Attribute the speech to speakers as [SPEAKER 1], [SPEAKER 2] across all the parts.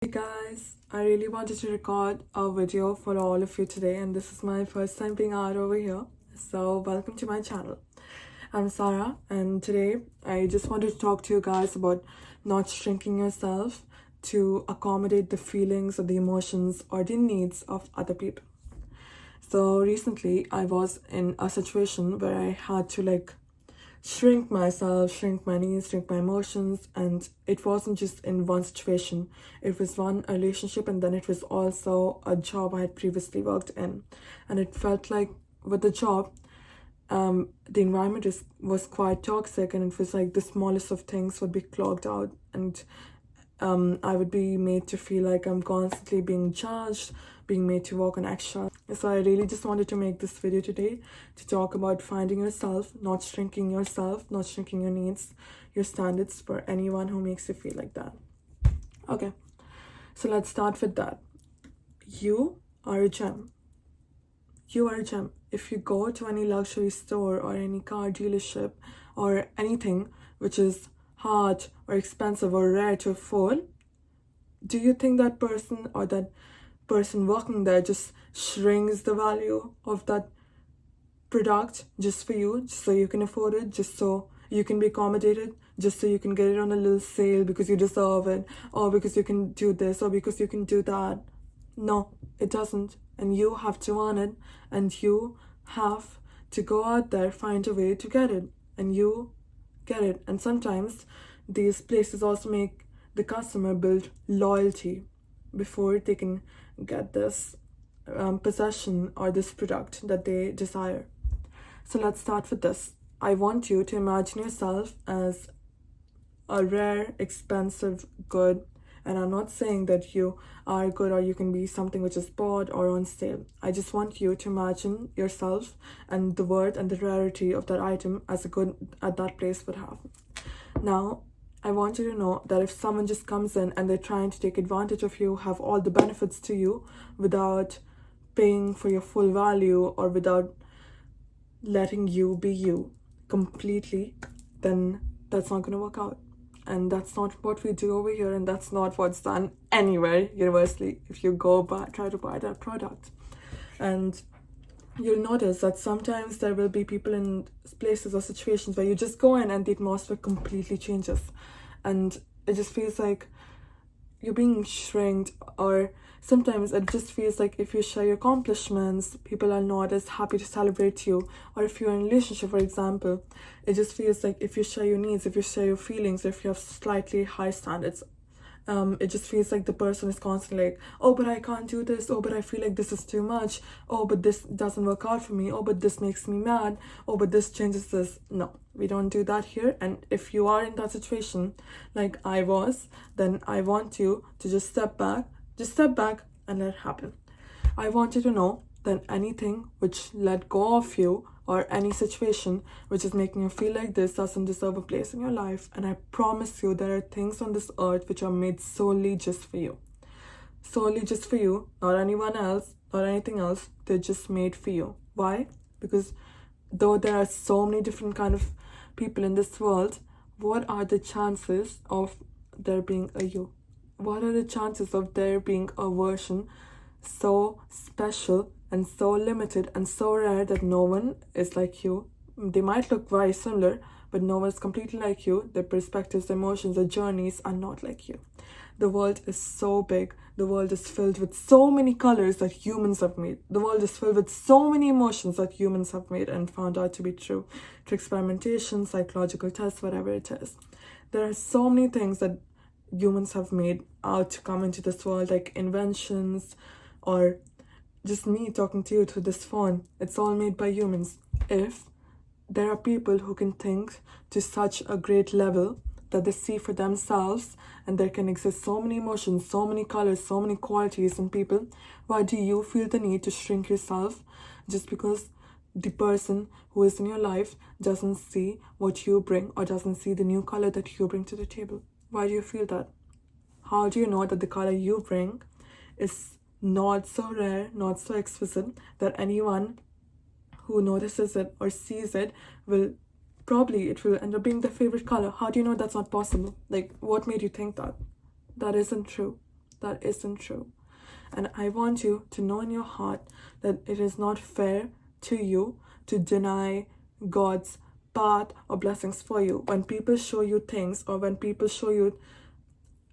[SPEAKER 1] Hey guys, I really wanted to record a video for all of you today, and this is my first time being out over here. So, welcome to my channel. I'm Sarah, and today I just wanted to talk to you guys about not shrinking yourself to accommodate the feelings or the emotions or the needs of other people. So, recently I was in a situation where I had to shrink myself, shrink my needs, shrink my emotions, and it wasn't just in one situation. It was one relationship, and then it was also a job I had previously worked in, and it felt like with the job, the environment was quite toxic, and it was like the smallest of things would be clogged out, and I would be made to feel like I'm constantly being judged, being made to walk on eggshells. So I really just wanted to make this video today to talk about finding yourself, not shrinking yourself, not shrinking your needs, your standards for anyone who makes you feel like that. Okay, so let's start with that. You are a gem. You are a gem. If you go to any luxury store or any car dealership or anything which is hard or expensive or rare to afford, do you think that person working there just shrinks the value of that product just for you, just so you can afford it, just so you can be accommodated, just so you can get it on a little sale because you deserve it, or because you can do this, or because you can do that? No, it doesn't. And you have to earn it, and you have to go out there, find a way to get it, and you get it. And sometimes these places also make the customer build loyalty before they can get this possession or this product that they desire. So let's start with this. I want you to imagine yourself as a rare, expensive good. And I'm not saying that you are good or you can be something which is bought or on sale. I just want you to imagine yourself and the worth and the rarity of that item as a good at that place would have. Now, I want you to know that if someone just comes in and they're trying to take advantage of you, have all the benefits to you without paying for your full value or without letting you be you completely, then that's not going to work out. And that's not what we do over here, and that's not what's done anywhere universally if you try to buy that product. And you'll notice that sometimes there will be people in places or situations where you just go in and the atmosphere completely changes, and it just feels like you're being shrinked, or sometimes it just feels like if you share your accomplishments, people are not as happy to celebrate you. Or if you're in a relationship, for example, it just feels like if you share your needs, if you share your feelings, if you have slightly high standards, it just feels like the person is constantly like, oh, but I can't do this. Oh, but I feel like this is too much. Oh, but this doesn't work out for me. Oh, but this makes me mad. Oh, but this changes this. No, we don't do that here. And if you are in that situation, like I was, then I want you to just step back and let it happen. I want you to know that anything which let go of you or any situation which is making you feel like this doesn't deserve a place in your life. And I promise you, there are things on this earth which are made solely just for you. Solely just for you, not anyone else, not anything else. They're just made for you. Why? Because though there are so many different kind of people in this world, what are the chances of there being a you? What are the chances of there being a version so special and so limited and so rare that no one is like you? They might look very similar, but no one is completely like you. Their perspectives, emotions, their journeys are not like you. The world is so big. The world is filled with so many colors that humans have made. The world is filled with so many emotions that humans have made and found out to be true through experimentation, psychological tests, whatever it is. There are so many things that humans have made out to come into this world, like inventions, or just me talking to you through this phone. It's all made by humans. If there are people who can think to such a great level that they see for themselves, and there can exist so many emotions, so many colors, so many qualities in people, why do you feel the need to shrink yourself just because the person who is in your life doesn't see what you bring or doesn't see the new color that you bring to the table? Why do you feel that? How do you know that the color you bring is not so rare, not so exquisite, that anyone who notices it or sees it will end up being their favorite color? How do you know that's not possible? Like, what made you think that? That isn't true. that isn't true. And I want you to know in your heart that it is not fair to you to deny God's path or blessings for you. When people show you things, or when people show you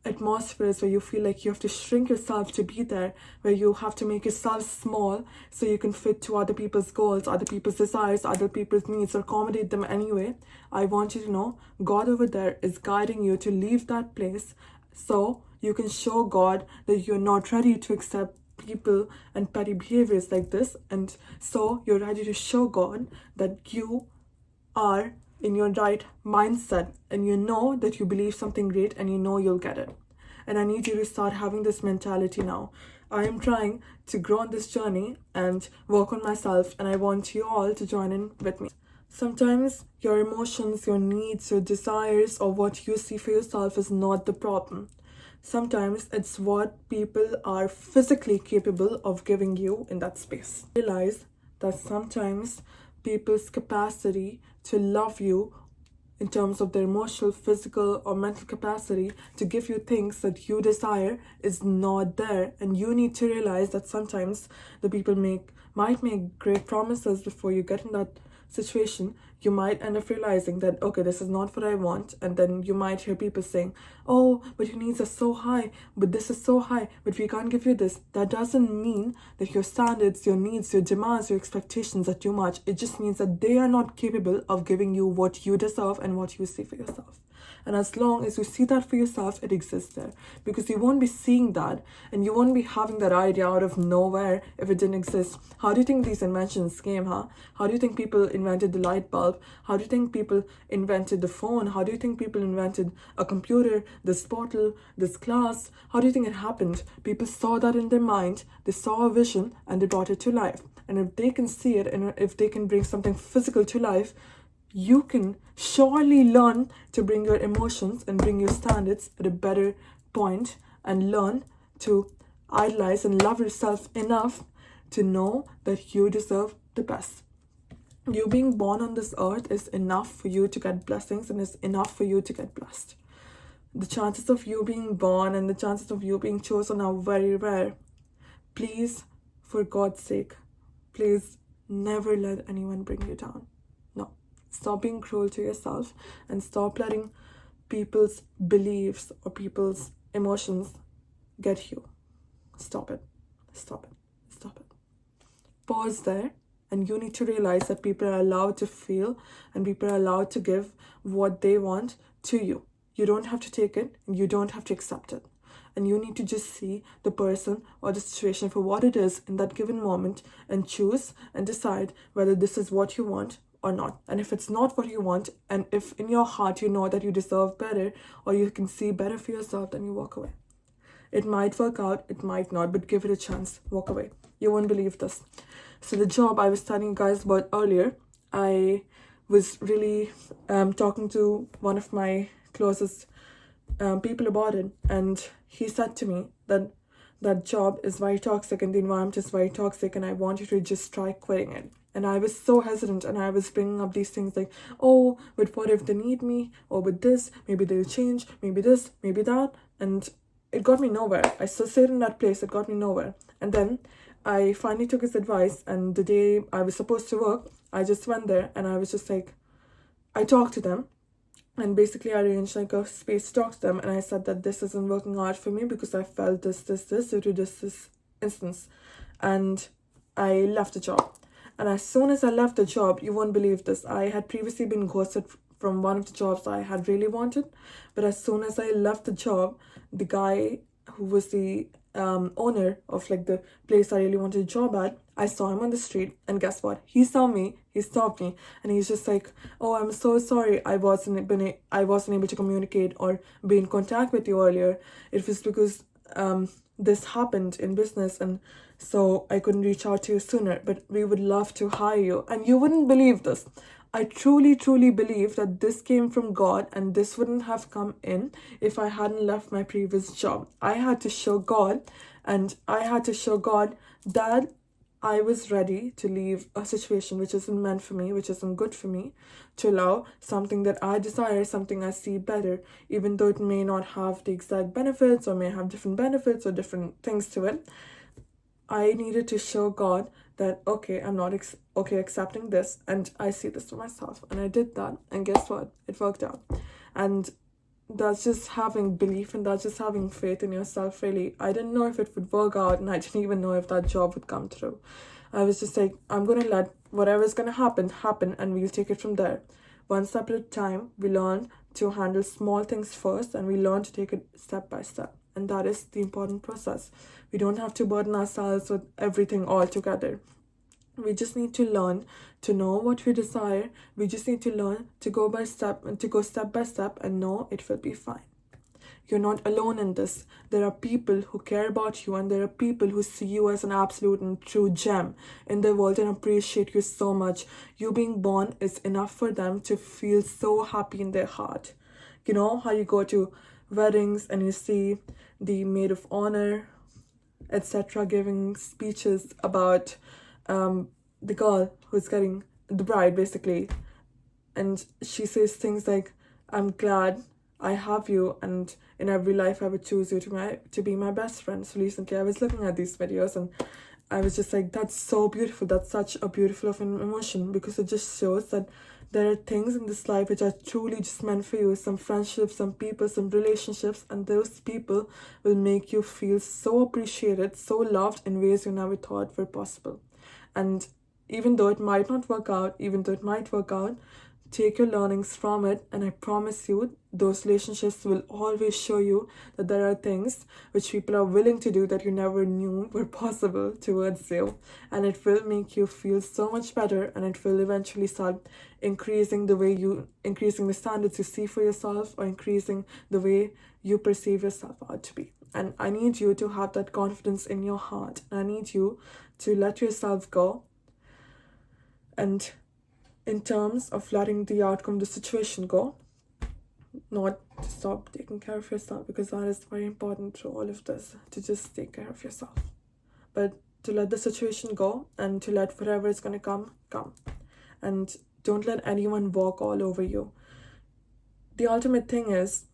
[SPEAKER 1] atmospheres where you feel like you have to shrink yourself to be there, where you have to make yourself small so you can fit to other people's goals, other people's desires, other people's needs, or accommodate them anyway, I want you to know God over there is guiding you to leave that place so you can show God that you're not ready to accept people and petty behaviors like this, and so you're ready to show God that you are in your right mindset, and you know that you believe something great, and you know you'll get it. And I need you to start having this mentality now. I am trying to grow on this journey and work on myself, and I want you all to join in with me. Sometimes your emotions, your needs, your desires, or what you see for yourself is not the problem. Sometimes it's what people are physically capable of giving you in that space. Realize that sometimes people's capacity to love you in terms of their emotional, physical, or mental capacity to give you things that you desire is not there. And you need to realize that sometimes the people might make great promises before you get in that situation. You might end up realizing that, okay, this is not what I want, and then you might hear people saying, oh, but your needs are so high, but this is so high, but we can't give you this. That doesn't mean that your standards, your needs, your demands, your expectations are too much. It just means that they are not capable of giving you what you deserve and what you see for yourself. And as long as you see that for yourself, it exists there. Because you won't be seeing that, and you won't be having that idea out of nowhere if it didn't exist. How do you think these inventions came, huh? How do you think people invented the light bulb? How do you think people invented the phone? How do you think people invented a computer, this bottle, this glass? How do you think it happened? People saw that in their mind, they saw a vision, and they brought it to life. And if they can see it, and if they can bring something physical to life, you can surely learn to bring your emotions and bring your standards at a better point, and learn to idolize and love yourself enough to know that you deserve the best. You being born on this earth is enough for you to get blessings, and is enough for you to get blessed. The chances of you being born and the chances of you being chosen are very rare. Please, for God's sake, please never let anyone bring you down. No. Stop being cruel to yourself, and stop letting people's beliefs or people's emotions get you. Stop it. Stop it. Stop it. Pause there, and you need to realize that people are allowed to feel, and people are allowed to give what they want to you. You don't have to take it, and you don't have to accept it. And you need to just see the person or the situation for what it is in that given moment, and choose and decide whether this is what you want or not. And if it's not what you want, and if in your heart you know that you deserve better, or you can see better for yourself, then you walk away. It might work out, it might not, but give it a chance. Walk away. You won't believe this. So the job I was telling you guys about earlier, I was really talking to one of my closest people about it, and he said to me that that job is very toxic and the environment is very toxic, and I want you to just try quitting it. And I was so hesitant, and I was bringing up these things like, oh, but what if they need me? Or with this, maybe they'll change, maybe this, maybe that. And it got me nowhere. I still stayed in that place, it got me nowhere. And then I finally took his advice, and the day I was supposed to work, I just went there, and I was just like, I talked to them, and basically I arranged like a space to talk to them, and I said that this isn't working out for me because I felt this due to this instance. And I left the job. And as soon as I left the job, you won't believe this, I had previously been ghosted from one of the jobs I had really wanted. But as soon as I left the job, the guy who was the owner of like the place I really wanted a job at, I saw him on the street, and guess what? He saw me, he stopped me, and he's just like, oh, I'm so sorry I wasn't able to communicate or be in contact with you earlier. It was because this happened in business, and so I couldn't reach out to you sooner, but we would love to hire you. And you wouldn't believe this. I truly believe that this came from God, and this wouldn't have come in if I hadn't left my previous job. I had to show God, and I had to show God that I was ready to leave a situation which isn't meant for me, which isn't good for me, to allow something that I desire, something I see better, even though it may not have the exact benefits or may have different benefits or different things to it. I needed to show God that, okay, I'm not okay accepting this, and I see this for myself. And I did that, and guess what? It worked out. And that's just having belief, and that's just having faith in yourself, really. I didn't know if it would work out, and I didn't even know if that job would come through. I was just like, I'm going to let whatever's going to happen, and we'll take it from there. One step at a time, we learn to handle small things first, and we learn to take it step by step. And that is the important process. We don't have to burden ourselves with everything all together. We just need to learn to know what we desire. We just need to learn to go step by step and know it will be fine. You're not alone in this. There are people who care about you, and there are people who see you as an absolute and true gem in the world and appreciate you so much. You being born is enough for them to feel so happy in their heart. You know how you go to weddings and you see the maid of honor, etc., giving speeches about the girl who's getting the bride, basically, and she says things like, I'm glad I have you, and in every life I would choose you to be my best friend. So recently I was looking at these videos, and I was just like, that's so beautiful. That's such a beautiful of an emotion, because it just shows that there are things in this life which are truly just meant for you. Some friendships, some people, some relationships, and those people will make you feel so appreciated, so loved in ways you never thought were possible. And even though it might not work out, even though it might work out, take your learnings from it, and I promise you, those relationships will always show you that there are things which people are willing to do that you never knew were possible towards you, and it will make you feel so much better, and it will eventually start increasing the standards you see for yourself, or increasing the way you perceive yourself out to be. And I need you to have that confidence in your heart. I need you to let yourself go, and in terms of letting the outcome of the situation go, not to stop taking care of yourself, because that is very important through all of this, to just take care of yourself. But to let the situation go, and to let whatever is going to come. And don't let anyone walk all over you. The ultimate thing is,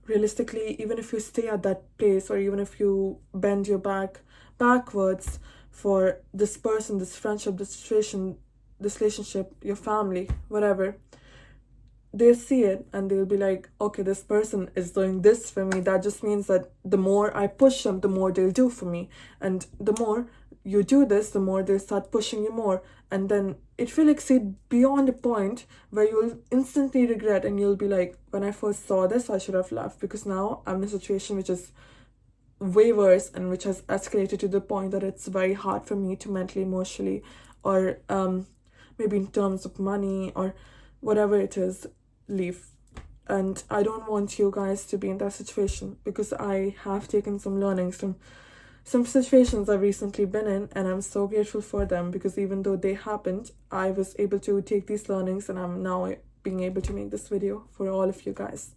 [SPEAKER 1] realistically, even if you stay at that place, or even if you bend your back backwards for this person, this friendship, this situation, this relationship, your family, whatever, they'll see it and they'll be like, okay, this person is doing this for me. That just means that the more I push them, the more they'll do for me. And the more you do this, the more they'll start pushing you more. And then it will exceed beyond a point where you'll instantly regret, and you'll be like, when I first saw this, I should have left, because now I'm in a situation which is way worse, and which has escalated to the point that it's very hard for me to mentally, emotionally, or maybe in terms of money or whatever it is, leave. And I don't want you guys to be in that situation, because I have taken some learnings from some situations I've recently been in, and I'm so grateful for them, because even though they happened, I was able to take these learnings, and I'm now being able to make this video for all of you guys.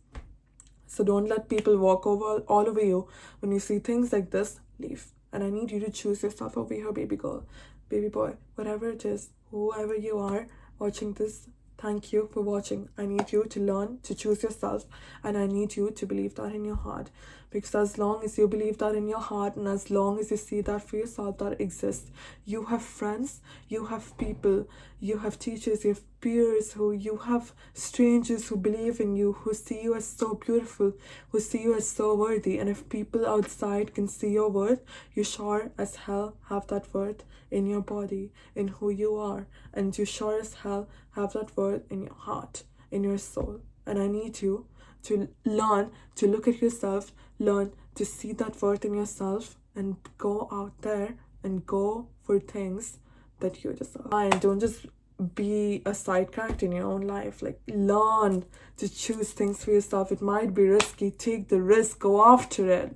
[SPEAKER 1] So don't let people walk all over you. When you see things like this, leave. And I need you to choose yourself over here, baby girl, baby boy, whatever it is, whoever you are watching this. Thank you for watching. I need you to learn to choose yourself, and I need you to believe that in your heart, because as long as you believe that in your heart, and as long as you see that for yourself, that exists, you have friends, you have people, you have teachers, you have peers, you have strangers who believe in you, who see you as so beautiful, who see you as so worthy. And if people outside can see your worth, you sure as hell have that worth in your body, in who you are, and you sure as hell have that worth in your heart, in your soul. And I need you to learn to look at yourself, learn to see that worth in yourself, and go out there and go for things that you deserve. And don't just be a side character in your own life. Like, learn to choose things for yourself. It might be risky, take the risk, go after it.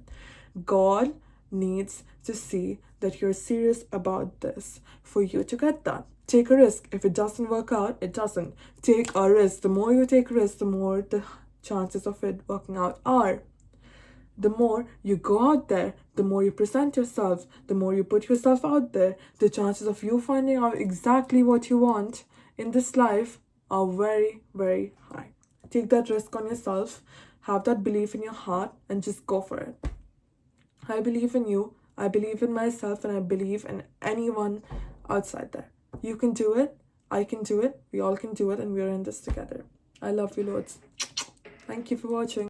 [SPEAKER 1] God needs to see that you're serious about this for you to get that. Take a risk. If it doesn't work out, it doesn't. Take a risk. The more you take risks, the more the chances of it working out are. The more you go out there, the more you present yourself, the more you put yourself out there, the chances of you finding out exactly what you want in this life are very, very high. Take that risk on yourself, have that belief in your heart, and just go for it. I believe in you, I believe in myself, and I believe in anyone outside there. You can do it, I can do it, we all can do it, and we're in this together. I love you loads. Thank you for watching.